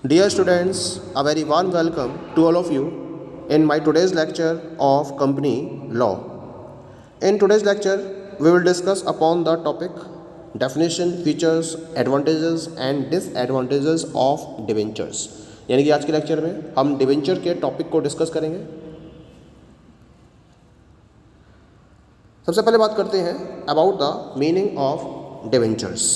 Dear students, a very warm welcome to all of you in my today's lecture of company law. In today's lecture, we will discuss upon the topic definition, features, advantages and disadvantages of debentures. यानी कि आज के lecture में हम debenture के topic को discuss करेंगे। सबसे पहले बात करते हैं about the meaning of debentures.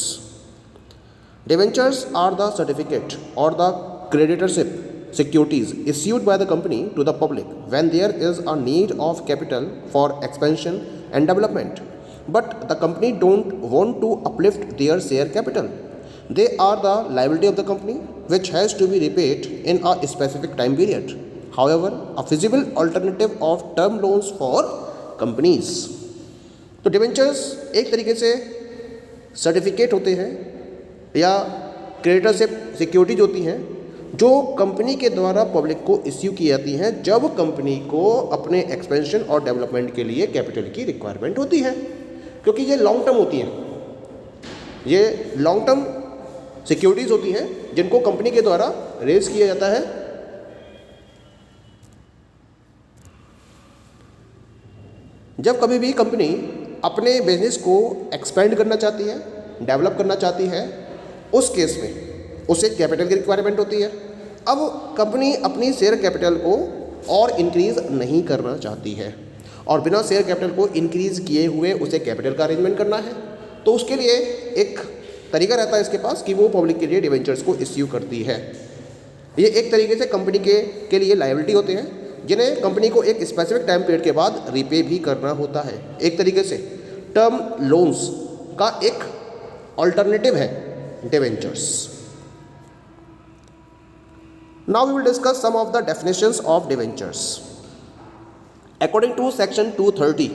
Debentures are the certificate or the creditorship securities issued by the company to the public when there is a need of capital for expansion and development, but the company don't want to uplift their share capital. They are the liability of the company which has to be repaid in a specific time period. However, a feasible alternative of term loans for companies. तो debentures एक तरीके से certificate होते हैं या क्रेडिटरशिप securities होती हैं जो कंपनी के द्वारा पब्लिक को इश्यू की जाती हैं जब कंपनी को अपने एक्सपेंशन और डेवलपमेंट के लिए कैपिटल की रिक्वायरमेंट होती है, क्योंकि ये लॉन्ग टर्म होती हैं। ये लॉन्ग टर्म सिक्योरिटीज होती हैं जिनको कंपनी के द्वारा रेज किया जाता है। जब कभी भी कंपनी अपने बिजनेस को एक्सपेंड करना चाहती है, डेवलप करना चाहती है, उस केस में उसे कैपिटल की रिक्वायरमेंट होती है। अब कंपनी अपनी शेयर कैपिटल को और इंक्रीज़ नहीं करना चाहती है और बिना शेयर कैपिटल को इंक्रीज़ किए हुए उसे कैपिटल का अरेंजमेंट करना है, तो उसके लिए एक तरीका रहता है इसके पास कि वो पब्लिक के लिए डिवेंचर्स को इश्यू करती है। ये एक तरीके से कंपनी के लिए लायबिलिटी होते हैं जिन्हें कंपनी को एक स्पेसिफिक टाइम पीरियड के बाद रीपे भी करना होता है। एक तरीके से टर्म लोन्स का एक अल्टरनेटिव है debentures. Now we will discuss some of the definitions of debentures. According to section 230,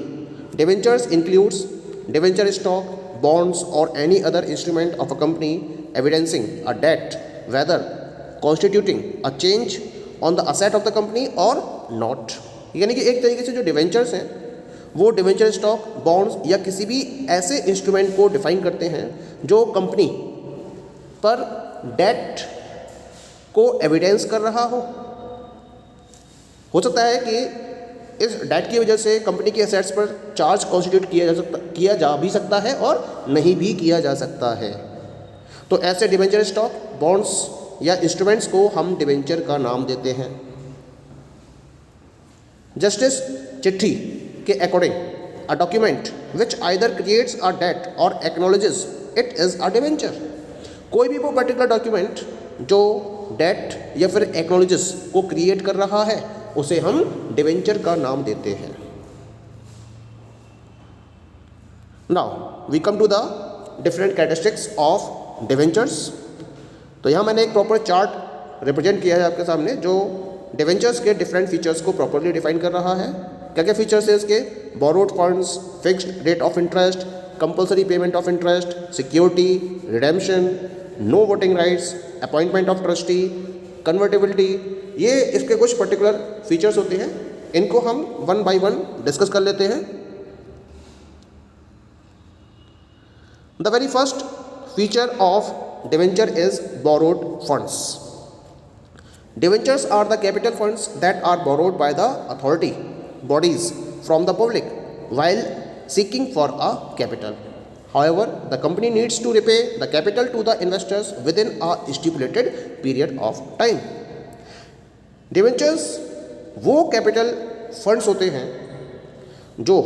debentures includes debenture stock, bonds or any other instrument of a company evidencing a debt, whether constituting a change on the asset of the company or not. यानी कि एक तरीके से जो debentures हैं वो debenture stock, bonds या किसी भी ऐसे इंस्ट्रूमेंट को डिफाइन करते हैं जो कंपनी पर डेट को एविडेंस कर रहा हो सकता है कि इस डेट की वजह से कंपनी के एसेट्स पर चार्ज कॉन्स्टिट्यूट किया जा भी सकता है और नहीं भी किया जा सकता है। तो ऐसे डिवेंचर स्टॉक, बॉन्ड्स या इंस्ट्रूमेंट्स को हम डिवेंचर का नाम देते हैं। जस्टिस चिट्ठी के according a document which either creates a debt और acknowledges it is a debenture. कोई भी वो पर्टिकुलर डॉक्यूमेंट जो डेट या फिर एक्नॉलेजेस को क्रिएट कर रहा है उसे हम डिवेंचर का नाम देते हैं। Now we come to the different characteristics of debentures. तो यहाँ मैंने एक प्रॉपर चार्ट रिप्रेजेंट किया है आपके सामने जो डिवेंचर्स के डिफरेंट फीचर्स को प्रॉपरली डिफाइन कर रहा है। क्या क्या फीचर्स है इसके? Borrowed funds, fixed rate of interest, compulsory payment of interest, security, redemption, no voting rights, appointment of trustee, convertibility. ये इसके कुछ पर्टिकुलर फीचर्स होते हैं, इनको हम वन बाय वन डिस्कस कर लेते हैं। The very first feature of debenture is borrowed funds. Debentures are the capital funds that are borrowed by the authority bodies from the public while seeking for a capital. However, the company needs to repay the capital to the investors within a stipulated period of time. Debentures वो capital funds होते हैं जो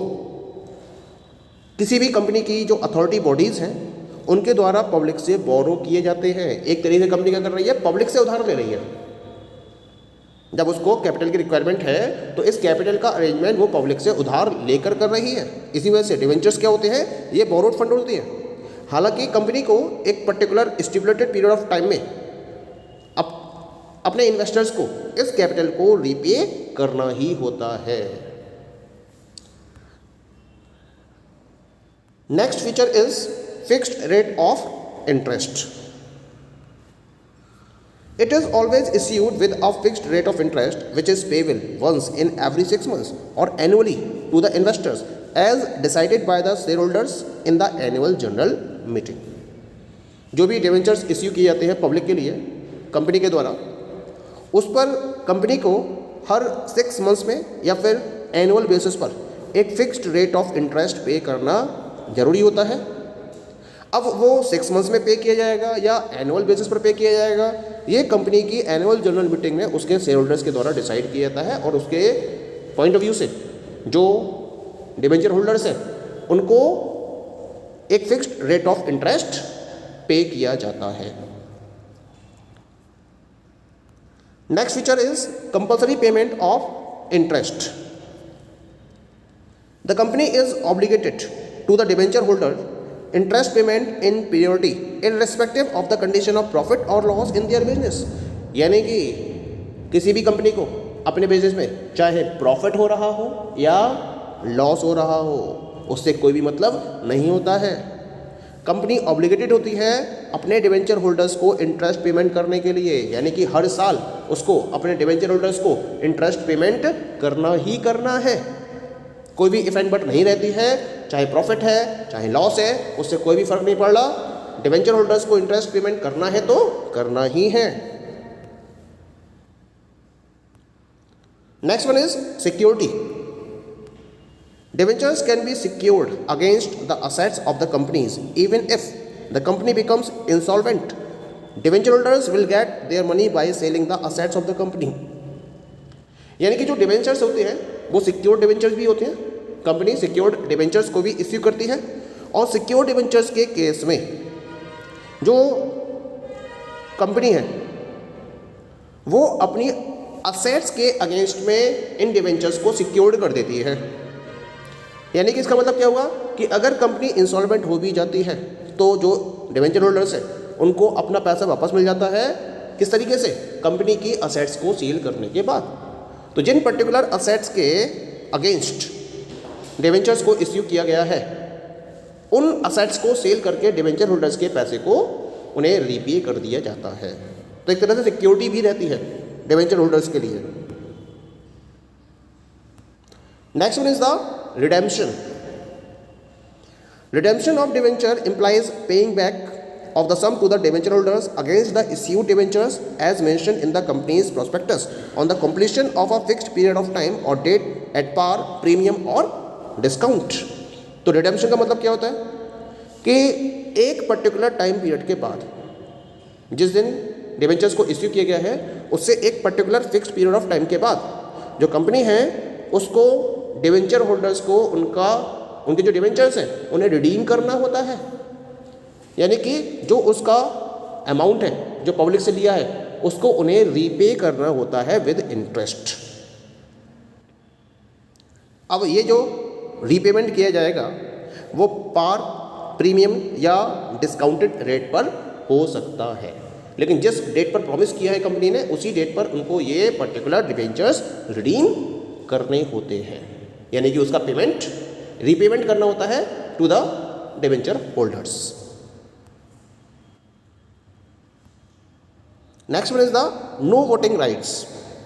किसी भी company की जो authority bodies हैं उनके द्वारा पब्लिक से बोरो किए जाते हैं। एक तरीके से कंपनी क्या कर रही है? पब्लिक से उधार ले रही है। जब उसको कैपिटल की रिक्वायरमेंट है तो इस कैपिटल का अरेंजमेंट वो पब्लिक से उधार लेकर कर रही है। इसी वजह से डिवेंचर्स क्या होते हैं? ये बोरोड फंड होती हैं। हालांकि कंपनी को एक particular stipulated period of time में अपने इन्वेस्टर्स को इस कैपिटल को रीपे करना ही होता है। Next feature is fixed rate of interest. It is always issued with a fixed rate of interest which is payable once in every 6 months or annually to the investors as decided by the shareholders in the annual general meeting. जो भी debentures issue किए जाते हैं public के लिए, company के द्वारा, उस पर कंपनी को हर 6 मंथ्स में या फिर एनुअल बेसिस पर एक फिक्स्ड रेट ऑफ इंटरेस्ट पे करना ज़रूरी होता है। अब वो 6 मंथ्स में पे किया जाएगा या एनुअल बेसिस पर पे किया जाएगा, ये कंपनी की एनुअल जनरल मीटिंग में उसके शेयर होल्डर्स के द्वारा डिसाइड किया जाता है और उसके पॉइंट ऑफ व्यू से जो डिबेंचर होल्डर्स हैं उनको एक फिक्स्ड रेट ऑफ इंटरेस्ट पे किया जाता है। Next feature is compulsory payment of interest. The company is obligated to the debenture holder interest payment in periodicity irrespective of the condition of profit और loss in their business. यानी कि किसी भी company को अपने बिजनेस में चाहे profit हो रहा हो या लॉस हो रहा हो, उससे कोई भी मतलब नहीं होता है। कंपनी ऑब्लिगेटेड होती है अपने डिबेंचर होल्डर्स को इंटरेस्ट पेमेंट करने के लिए, यानी कि हर साल उसको अपने डिबेंचर होल्डर्स को इंटरेस्ट पेमेंट करना ही करना है। कोई भी इफ एंड बट नहीं रहती है, चाहे प्रॉफिट है चाहे लॉस है, उससे कोई भी फर्क नहीं पड़ रहा। डिबेंचर होल्डर्स को इंटरेस्ट पेमेंट करना है तो करना ही है। Next one is security. Debentures can be secured against the assets of the companies even if the company becomes insolvent. Debenture holders will get their money by selling the assets of the company. यानी कि जो debentures होते हैं वो secured debentures भी होते हैं। Company secured debentures को भी इश्यू करती है और सिक्योर्ड डिबेंचर्स के केस में जो कंपनी है वो अपनी असेट्स के अगेंस्ट में इन डिबेंचर्स को सिक्योर्ड कर देती है। यानी कि इसका मतलब क्या हुआ कि अगर कंपनी इंसॉल्वेंट हो भी जाती है तो जो डिबेंचर होल्डर्स हैं उनको अपना पैसा वापस मिल जाता है। किस तरीके से? कंपनी की असेट्स को सील करने के बाद। तो जिन पर्टिकुलर असेट्स के अगेंस्ट डिबेंचर्स को इश्यू किया गया है उन असेट्स को सेल करके डिबेंचर होल्डर्स के पैसे को उन्हें रीपे कर दिया जाता है। तो एक तरह से सिक्योरिटी भी रहती है डिबेंचर होल्डर्स के लिए। Next one is the redemption. Redemption of debenture implies paying back of the sum to the debenture holders against the issued debentures as mentioned in the company's prospectus on the completion of a fixed period of time or date at par, premium or discount. तो redemption का मतलब क्या होता है कि एक particular time period के बाद जिस दिन डिबेंचर्स को इश्यू किया गया है उससे एक particular fixed period of time के बाद जो कंपनी है उसको डिबेंचर होल्डर्स को उनके जो डिबेंचर्स हैं उन्हें रिडीम करना होता है। यानी कि जो उसका अमाउंट है जो पब्लिक से लिया है उसको उन्हें रीपे करना होता है विद इंटरेस्ट। अब ये जो रीपेमेंट किया जाएगा वो पार, प्रीमियम या डिस्काउंटेड रेट पर हो सकता है, लेकिन जिस डेट पर प्रॉमिस किया है कंपनी ने उसी डेट पर उनको ये पर्टिकुलर डिबेंचर्स रिडीम करने होते हैं। यानी कि उसका पेमेंट, रीपेमेंट करना होता है to the debenture holders. Next one is the no voting rights.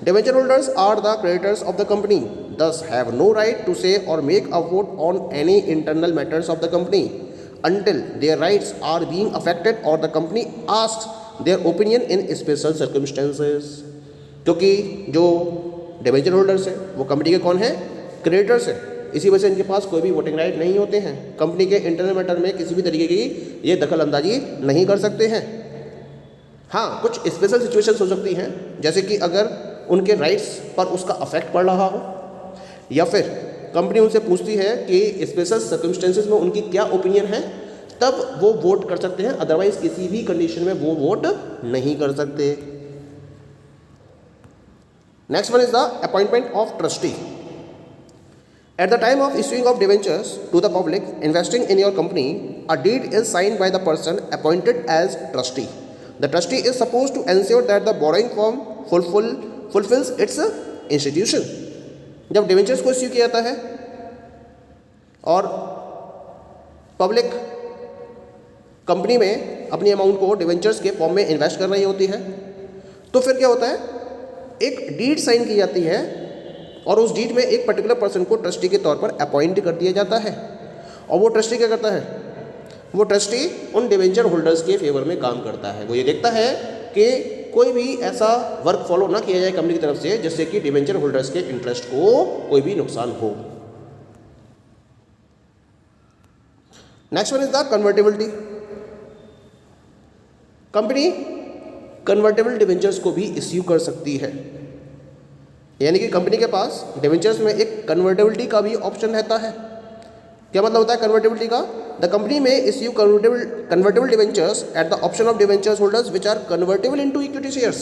Debenture holders are the creditors of the company, thus have no right to say or make a vote on any internal matters of the company until their rights are being affected or the company asks their opinion in special circumstances। क्योंकि जो debenture holders हैं वो company के कौन है? Creditors हैं। इसी वजह से इनके पास कोई भी वोटिंग राइट नहीं होते हैं। कंपनी के इंटरनल मैटर में किसी भी तरीके की ये दखल अंदाजी नहीं कर सकते हैं। हाँ, कुछ स्पेशल सिचुएशंस हो सकती हैं, जैसे कि अगर उनके राइट्स पर उसका अफेक्ट पड़ रहा हो या फिर कंपनी उनसे पूछती है कि स्पेशल सर्कमस्टेंसेस में उनकी क्या ओपिनियन है, तब वो वोट कर सकते हैं। अदरवाइज किसी भी कंडीशन में वो वोट नहीं कर सकते। Next one is the appointment of trustee. At the time of issuing of debentures to the public investing in your company, a deed is signed by the person appointed as trustee. The trustee is supposed to ensure that the borrowing firm fulfills its institution. जब debentures को issue किया जाता है और public company में अपनी amount को debentures के फॉर्म में इन्वेस्ट कर रही होती है, तो फिर क्या होता है, एक डीड साइन की जाती है और उस डीड में एक पर्टिकुलर पर्सन को ट्रस्टी के तौर पर अपॉइंट कर दिया जाता है। और वो ट्रस्टी क्या करता है? वो ट्रस्टी उन डिबेंचर होल्डर्स के फेवर में काम करता है। वो ये देखता है कि कोई भी ऐसा वर्क फॉलो ना किया जाए कंपनी की तरफ से जिससे कि डिवेंचर होल्डर्स के इंटरेस्ट को कोई भी नुकसान हो। Next one is the convertibility. Company convertible debentures को भी इश्यू कर सकती है, यानी कि कंपनी के पास डिवेंचर्स में एक कन्वर्टेबिलिटी का भी ऑप्शन रहता है। क्या मतलब होता है कन्वर्टेबिलिटी का? द कंपनी में issue convertible debentures at the option of debentures holders which are convertible into equity shares.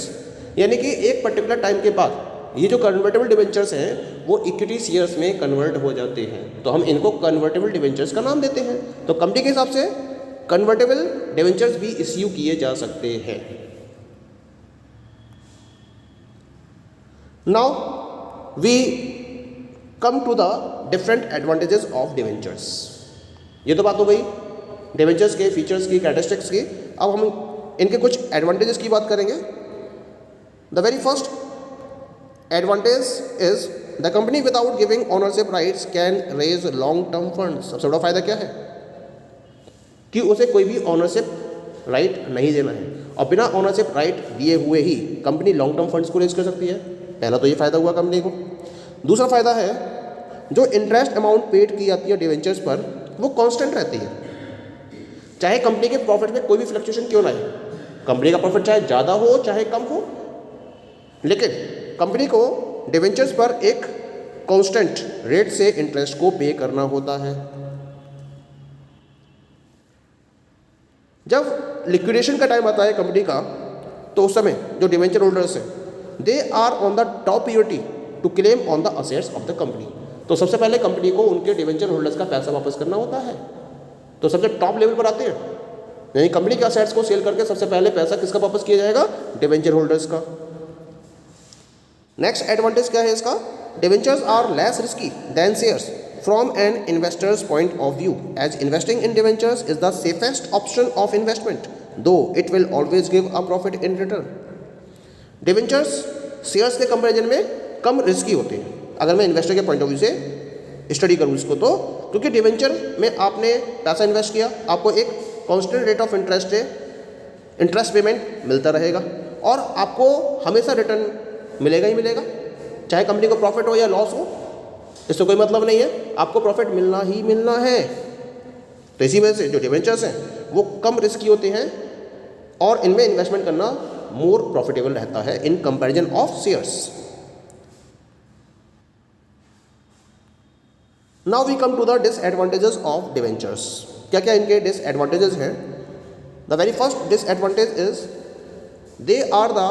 यानी कि एक पर्टिकुलर टाइम के बाद ये जो कन्वर्टेबल डिवेंचर्स हैं वो इक्विटी शेयर्स में कन्वर्ट हो जाते हैं, तो हम इनको कन्वर्टेबल डिवेंचर्स का नाम देते हैं। तो कंपनी के हिसाब से कन्वर्टेबल डिवेंचर्स भी इश्यू किए जा सकते हैं। Now we come to the different advantages of debentures. ये तो बात हो गई डिवेंचर्स के फीचर्स की, कैरेक्टरिस्टिक्स की। अब हम इनके कुछ एडवांटेजेस की बात करेंगे। The very first advantage is the company without giving ownership rights can raise long term funds. सबसे बड़ा फायदा क्या है कि उसे कोई भी ओनरशिप राइट नहीं देना है और बिना ओनरशिप राइट दिए हुए ही कंपनी लॉन्ग टर्म फंड्स को रेज कर सकती है। पहला तो ये फायदा हुआ कंपनी को। दूसरा फायदा है जो इंटरेस्ट अमाउंट पेड की जाती है डिवेंचर्स पर वो कांस्टेंट रहती है, चाहे कंपनी के प्रॉफिट में कोई भी फ्लक्चुएशन क्यों ना आए। कंपनी का प्रॉफिट चाहे ज़्यादा हो चाहे कम हो, लेकिन कंपनी को डिवेंचर्स पर एक कांस्टेंट रेट से इंटरेस्ट को पे करना होता है। जब लिक्विडेशन का टाइम आता है कंपनी का, तो उस समय जो डिवेंचर होल्डर्स हैं they are on the top priority to claim on the assets of the company. तो सबसे पहले कंपनी को उनके डिवेंचर होल्डर्स का पैसा वापस करना होता है, तो सबसे टॉप लेवल पर आते हैं। यानी कंपनी के असेट्स को सेल करके सबसे पहले पैसा किसका वापस किया जाएगा? डिवेंचर होल्डर्स का। नेक्स्ट एडवांटेज क्या है इसका? Debentures are less risky than shares from an investors point of view, as investing in debentures is the safest option of investment though it will always give a profit in return. Debentures shares के comparison में कम risky होते हैं अगर मैं investor के point of view से study करूँ इसको, तो क्योंकि डिवेंचर में आपने पैसा इन्वेस्ट किया, आपको एक कांस्टेंट रेट ऑफ इंटरेस्ट है, इंटरेस्ट पेमेंट मिलता रहेगा और आपको हमेशा रिटर्न मिलेगा ही मिलेगा, चाहे कंपनी को प्रॉफिट हो या लॉस हो, इससे कोई मतलब नहीं है, आपको प्रॉफिट मिलना ही मिलना है। तो इसी वजह से जो डिवेंचर्स हैं वो कम रिस्की होते हैं और इनमें इन्वेस्टमेंट करना मोर प्रॉफिटेबल रहता है in comparison of shares. Now we come to the disadvantages of debentures. क्या क्या इनके डिसएडवांटेजेस हैं? The very first disadvantage is they are the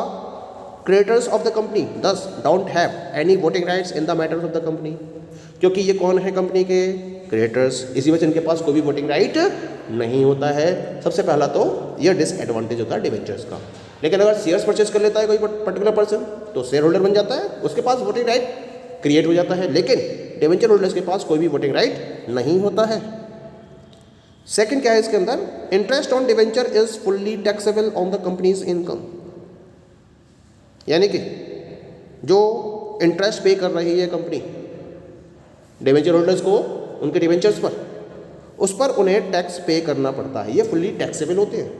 creators of the company thus don't have any voting rights in the matters of the company. क्योंकि ये कौन है? Company के creators, इसी वजह से इनके पास कोई भी वोटिंग राइट नहीं होता है। सबसे पहला तो ये डिसएडवांटेज होता है डिवेंचर्स का। लेकिन अगर शेयर्स परचेज कर लेता है कोई पर्टिकुलर पर्सन तो शेयर होल्डर बन जाता है, उसके पास वोटिंग राइट क्रिएट हो जाता है, लेकिन डिवेंचर होल्डर्स के पास कोई भी वोटिंग राइट नहीं होता है। सेकंड क्या है इसके अंदर? Interest on debenture is fully taxable on the companies income. यानी कि जो इंटरेस्ट पे कर रही है कंपनी डिवेंचर होल्डर्स को उनके डिवेंचर्स पर, उस पर उन्हें टैक्स पे करना पड़ता है। ये फुल्ली टैक्सेबल होते हैं,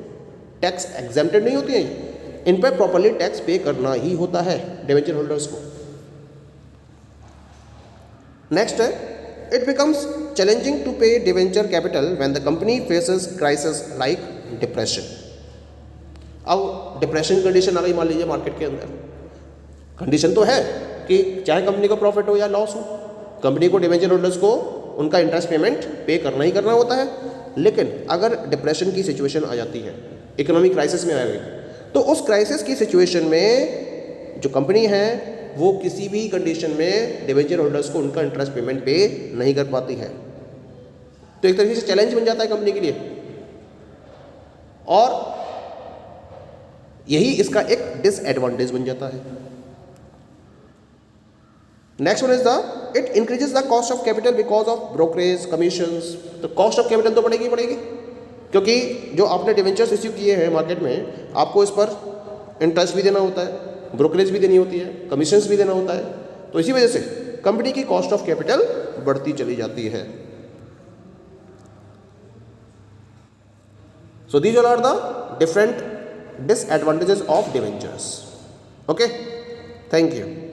टैक्स एग्जेम्प्टेड नहीं होती हैं, इन पर प्रॉपर्ली टैक्स पे करना ही होता है डिवेंचर होल्डर्स को। नेक्स्ट है इट बिकम्स चैलेंजिंग टू पे debenture capital when the company faces crisis like depression. अब डिप्रेशन कंडीशन आ गई मान लीजिए मार्केट के अंदर, कंडीशन तो है कि चाहे कंपनी को प्रॉफिट हो या लॉस हो, कंपनी को डिवेंचर होल्डर्स को उनका इंटरेस्ट पेमेंट पे करना ही करना होता है। लेकिन अगर डिप्रेशन की सिचुएशन आ जाती है, इकोनॉमिक क्राइसिस में आ गई, तो उस क्राइसिस की सिचुएशन में जो कंपनी है वो किसी भी कंडीशन में डिवेंचर होल्डर्स को उनका इंटरेस्ट पेमेंट पे नहीं कर पाती है। तो एक तरीके से चैलेंज बन जाता है कंपनी के लिए, और यही इसका एक डिसएडवांटेज बन जाता है। Next one is the it increases the cost of capital because of brokerage commissions. तो कॉस्ट ऑफ कैपिटल तो बढ़ेगी बढ़ेगी, क्योंकि जो आपने डिवेंचर्स इश्यू किए हैं मार्केट में, आपको इस पर इंटरेस्ट भी देना होता है, ब्रोकरेज भी देनी होती है, कमीशंस भी देना होता है। तो इसी वजह से कंपनी की कॉस्ट ऑफ कैपिटल बढ़ती चली जाती है। So these all are the different disadvantages of debentures. Okay, thank you.